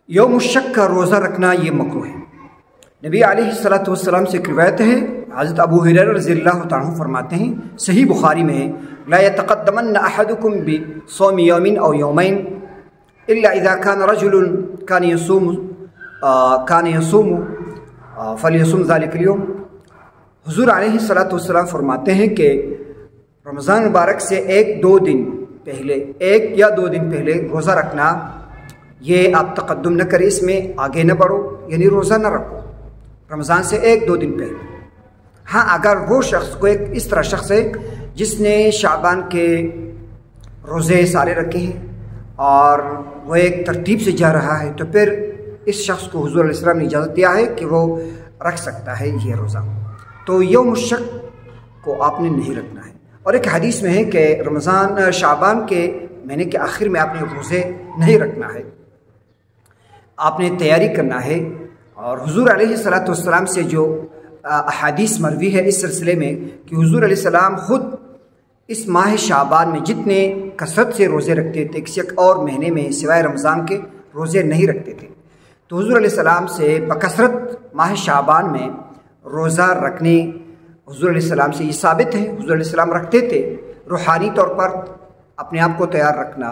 यौम शक का रोज़ा रखना ये मकरूह है। नबी अलैहिस्सलातु वस्सलाम से एक रिवायत है, हज़रत अबू हुरैरा रज़ियल्लाहु ताला अन्हु फरमाते हैं, सही बुखारी में है, ला यतक़द्दमन्ना अहदुकुम बिसौमि यौमिन औ यौमैन इल्ला इज़ा कान रजुलुन कान यसूमु फलयसुम ज़ालिकल यौम। हुज़ूर अलैहिस्सलातु वस्सलाम फरमाते हैं कि रमज़ान मुबारक से एक या दो दिन पहले रोज़ा रखना, ये आप तक़द्दुम न करें, इसमें आगे न बढ़ो, यानी रोज़ा न रखो रमज़ान से एक दो दिन पहले। हाँ, अगर वो शख्स को एक इस तरह शख्स है जिसने शाबान के रोज़े सारे रखे हैं और वो एक तरतीब से जा रहा है, तो फिर इस शख्स को हुज़ूर अलैहि सल्लम ने इजाज़त दिया है कि वो रख सकता है ये रोज़ा। तो यौम शक को आपने नहीं रखना है। और एक हदीस में है कि रमज़ान शाबान के महीने के आखिर में आपने रोज़े नहीं रखना है, आपने तैयारी करना है। और हुज़ूर अलैहिस्सलातु वस्सलाम से जो अहादीस मरवी है इस सिलसिले में कि हुज़ूर अलैहिस्सलाम ख़ुद इस माह शाबान में जितने कसरत से रोज़े रखते थे, किसी एक और महीने में सिवाय रमज़ान के रोज़े नहीं रखते थे। तो हुज़ूर अलैहिस्सलाम से बकसरत माह शाबान में रोज़ा रखने हुज़ूर अलैहिस्सलाम से ये साबित है। हुज़ूर अलैहिस्सलाम रखते थे। रूहानी तौर पर अपने आप को तैयार रखना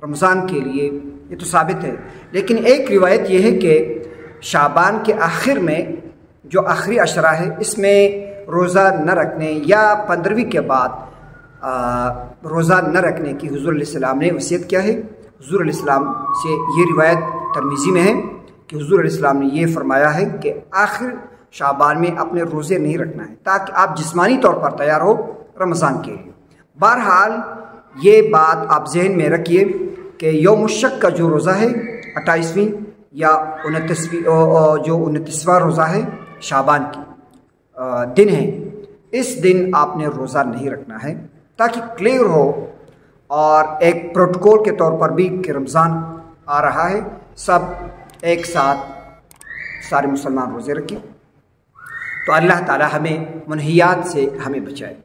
रमज़ान के लिए, ये तो साबित है। लेकिन एक रिवायत ये है कि शाबान के आखिर में जो आखिरी अशरा है, इसमें रोज़ा न रखने या 15वीं के बाद रोज़ा न रखने की हुज़ूर अलैहिस्सलाम ने वसीयत किया है। हुज़ूर अलैहिस्सलाम से ये रिवायत तिरमिज़ी में है कि हुज़ूर अलैहिस्सलाम ने ये फरमाया है कि आखिर शाबान में अपने रोज़े नहीं रखना है ताकि आप जिस्मानी तौर पर तैयार हो रमज़ान के लिए। बहरहाल ये बात आप जहन में रखिए कि यौम शक का जो रोज़ा है 28वीं या 29वां रोज़ा है शाबान की दिन है, इस दिन आपने रोज़ा नहीं रखना है ताकि क्लियर हो और एक प्रोटोकॉल के तौर पर भी कि रमज़ान आ रहा है, सब एक साथ सारे मुसलमान रोज़े रखें। तो अल्लाह ताला हमें मुनहियात से हमें बचाए।